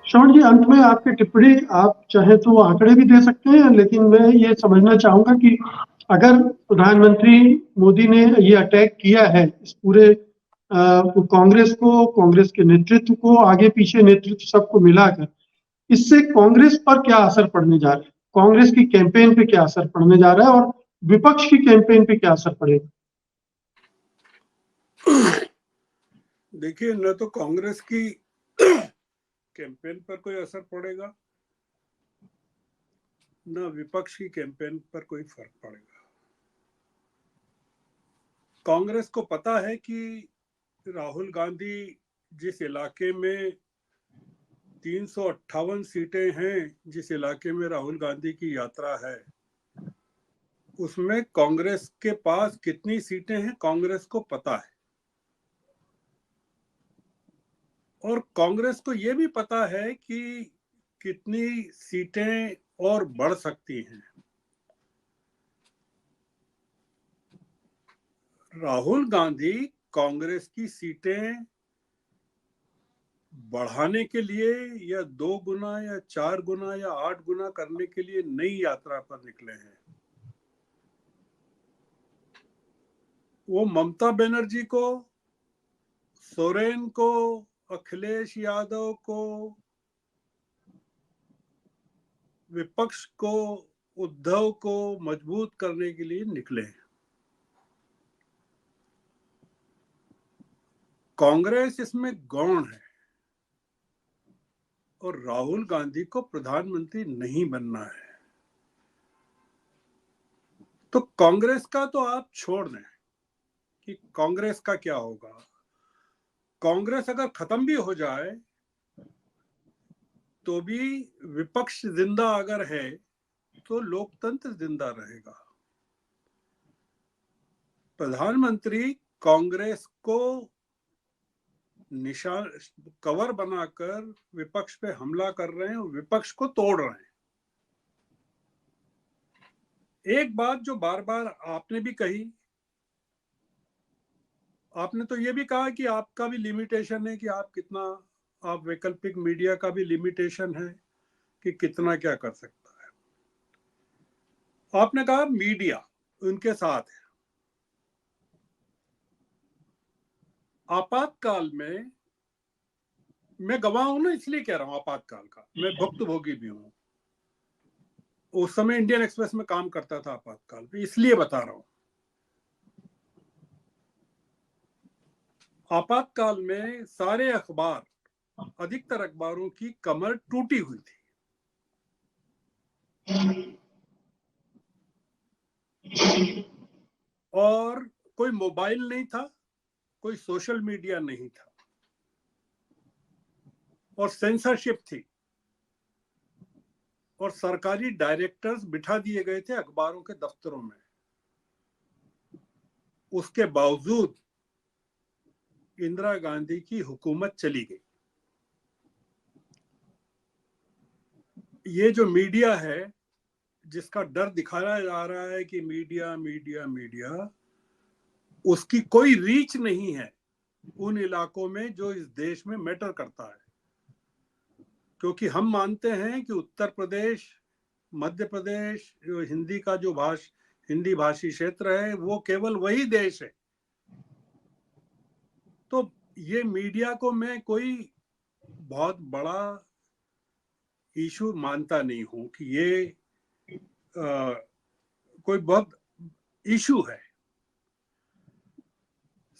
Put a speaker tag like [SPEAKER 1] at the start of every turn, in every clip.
[SPEAKER 1] श्रवण जी, अंत में आपकी टिप्पणी, आप चाहे तो आंकड़े भी दे सकते हैं, लेकिन मैं ये समझना चाहूंगा कि अगर प्रधानमंत्री मोदी ने ये अटैक किया है इस पूरे कांग्रेस को, कांग्रेस के नेतृत्व को, आगे पीछे नेतृत्व सबको मिलाकर, इससे कांग्रेस पर क्या असर पड़ने जा रहा है, कांग्रेस की कैंपेन पे क्या असर पड़ने जा रहा है और विपक्ष की कैंपेन पे क्या असर पड़ेगा?
[SPEAKER 2] देखिए, न तो कांग्रेस की कैंपेन पर कोई असर पड़ेगा, न विपक्ष की कैंपेन पर कोई फर्क पड़ेगा। कांग्रेस को पता है कि राहुल गांधी जिस इलाके में 358 सीटें हैं, जिस इलाके में राहुल गांधी की यात्रा है, उसमें कांग्रेस के पास कितनी सीटें हैं कांग्रेस को पता है। और कांग्रेस को यह भी पता है कि कितनी सीटें और बढ़ सकती हैं। राहुल गांधी कांग्रेस की सीटें बढ़ाने के लिए या 2 गुना या 4 गुना या 8 गुना करने के लिए नई यात्रा पर निकले हैं। वो ममता बनर्जी को, सोरेन को, अखिलेश यादव को, विपक्ष को, उद्धव को मजबूत करने के लिए निकले हैं। कांग्रेस इसमें गौण है और राहुल गांधी को प्रधानमंत्री नहीं बनना है। तो कांग्रेस का तो आप छोड़ दें कि कांग्रेस का क्या होगा। कांग्रेस अगर खत्म भी हो जाए तो भी विपक्ष जिंदा अगर है तो लोकतंत्र जिंदा रहेगा। प्रधानमंत्री कांग्रेस को निशान कवर बनाकर विपक्ष पे हमला कर रहे हैं और विपक्ष को तोड़ रहे हैं। एक बात जो बार बार आपने भी कही, आपने तो ये भी कहा कि आपका भी लिमिटेशन है कि आप कितना, आप वैकल्पिक मीडिया का भी लिमिटेशन है कि कितना क्या कर सकता है। आपने कहा मीडिया उनके साथ है। आपातकाल में मैं गवाह हूं ना, इसलिए कह रहा हूं आपातकाल का, मैं भुक्तभोगी भी हूं। उस समय इंडियन एक्सप्रेस में काम करता था आपातकाल पे, इसलिए बता रहा हूं। आपातकाल में सारे अखबार, अधिकतर अखबारों की कमर टूटी हुई थी और कोई मोबाइल नहीं था, कोई सोशल मीडिया नहीं था और सेंसरशिप थी और सरकारी डायरेक्टर्स बिठा दिए गए थे अखबारों के दफ्तरों में। उसके बावजूद इंदिरा गांधी की हुकूमत चली गई। ये जो मीडिया है जिसका डर दिखाया जा रहा है कि मीडिया मीडिया मीडिया, उसकी कोई रीच नहीं है उन इलाकों में जो इस देश में मैटर करता है। क्योंकि हम मानते हैं कि उत्तर प्रदेश, मध्य प्रदेश, जो हिंदी का जो हिंदी भाषी क्षेत्र है, वो केवल वही देश है। तो ये मीडिया को मैं कोई बहुत बड़ा इशू मानता नहीं हूं कि ये कोई बहुत इशू है।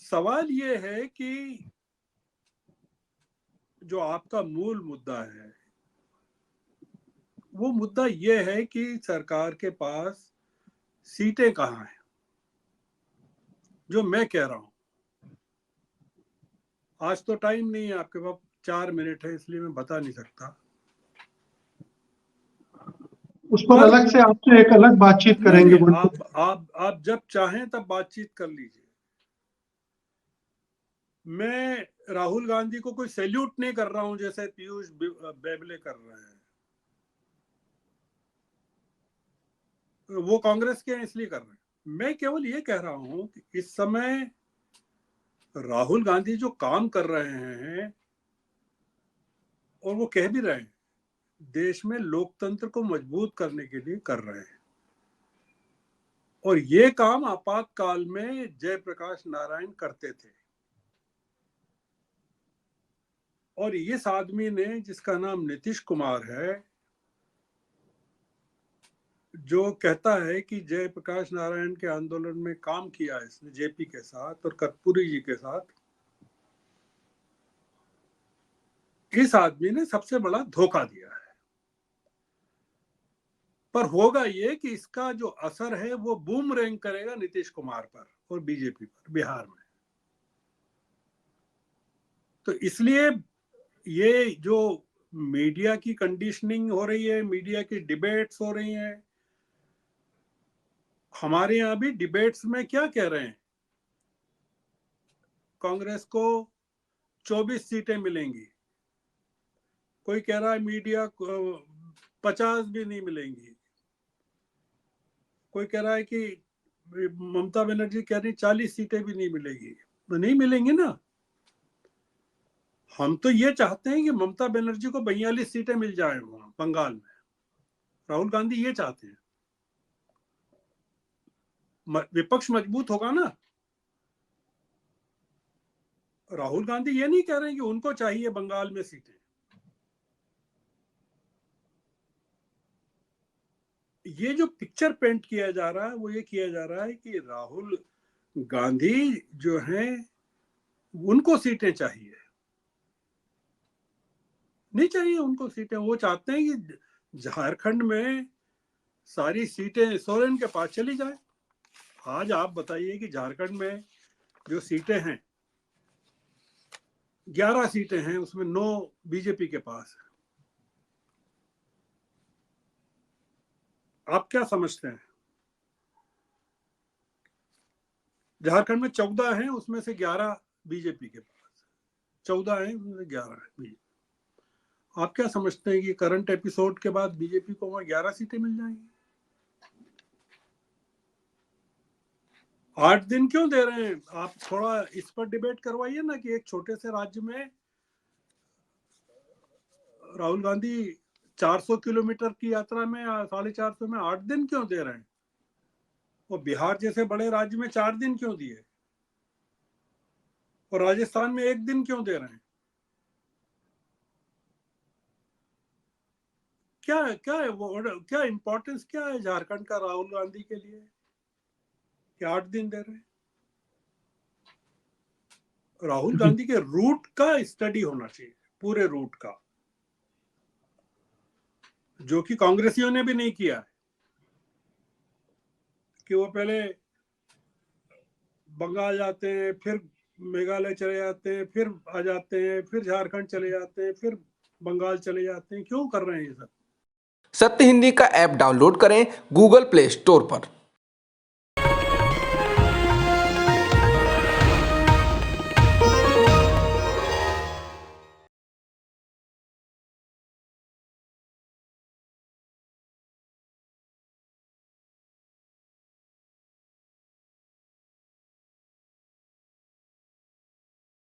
[SPEAKER 2] सवाल ये है कि जो आपका मूल मुद्दा है, वो मुद्दा ये है कि सरकार के पास सीटें कहाँ हैं। जो मैं कह रहा हूं, आज तो टाइम नहीं है आपके पास, 4 मिनट है, इसलिए मैं बता नहीं सकता।
[SPEAKER 1] उस पर अलग से आपसे एक अलग बातचीत करेंगे।
[SPEAKER 2] नहीं, आप जब चाहें तब बातचीत कर लीजिए। मैं राहुल गांधी को कोई सैल्यूट नहीं कर रहा हूं जैसे पीयूष बेबले कर रहे हैं। वो कांग्रेस के हैं इसलिए कर रहे हैं। मैं केवल ये कह रहा हूं कि इस समय राहुल गांधी जो काम कर रहे हैं और वो कह भी रहे हैं, देश में लोकतंत्र को मजबूत करने के लिए कर रहे हैं। और ये काम आपातकाल में जयप्रकाश नारायण करते थे। और इस आदमी ने, जिसका नाम नीतीश कुमार है, जो कहता है कि जयप्रकाश नारायण के आंदोलन में काम किया इसने जेपी के साथ और कर्पूरी जी के साथ, इस आदमी ने सबसे बड़ा धोखा दिया है। पर होगा ये कि इसका जो असर है वो बूमरैंग करेगा नीतीश कुमार पर और बीजेपी पर बिहार में। तो इसलिए ये जो मीडिया की कंडीशनिंग हो रही है, मीडिया की डिबेट्स हो रही हैं, हमारे यहाँ भी डिबेट्स में क्या कह रहे हैं, कांग्रेस को 24 सीटें मिलेंगी, कोई कह रहा है मीडिया को 50 भी नहीं मिलेंगी, कोई कह रहा है कि ममता बनर्जी कह रही 40 सीटें भी नहीं मिलेगी। तो नहीं मिलेंगी ना। हम तो ये चाहते हैं कि ममता बनर्जी को 42 सीटें मिल जाए वहां बंगाल में। राहुल गांधी ये चाहते हैं। विपक्ष मजबूत होगा ना। राहुल गांधी ये नहीं कह रहे हैं कि उनको चाहिए बंगाल में सीटें। ये जो पिक्चर पेंट किया जा रहा है वो ये किया जा रहा है कि राहुल गांधी जो हैं उनको सीटें चाहिए। नहीं चाहिए उनको सीटें। वो चाहते हैं कि झारखंड में सारी सीटें सोरेन के पास चली जाए। आज आप बताइए कि झारखंड में जो सीटें हैं 11 सीटें हैं, उसमें 9 बीजेपी के पास है। आप क्या समझते हैं? झारखंड में 14 हैं, उसमें से 11 बीजेपी के पास। 14 हैं, उसमें से 11 है बीजेपी। आप क्या समझते हैं कि करंट एपिसोड के बाद बीजेपी को वहां 11 सीटें मिल जाएंगी? 8 दिन क्यों दे रहे हैं? आप थोड़ा इस पर डिबेट करवाइए ना कि एक छोटे से राज्य में राहुल गांधी 400 किलोमीटर की यात्रा में 450 में 8 दिन क्यों दे रहे हैं? वो बिहार जैसे बड़े राज्य में 4 दिन क्यों दिए और राजस्थान में 1 दिन क्यों दे रहे हैं? क्या क्या है वो, क्या इंपॉर्टेंस क्या है झारखंड का राहुल गांधी के लिए कि 8 दिन दे रहे हैं? राहुल गांधी के रूट का स्टडी होना चाहिए, पूरे रूट का, जो कि कांग्रेसियों ने भी नहीं किया है। कि वो पहले बंगाल जाते हैं, फिर मेघालय चले जाते हैं, फिर आ जाते हैं, फिर झारखंड चले जाते हैं, फिर बंगाल चले जाते हैं। क्यों कर रहे हैं ये सब?
[SPEAKER 3] सत्य हिंदी का ऐप डाउनलोड करें गूगल प्ले स्टोर पर।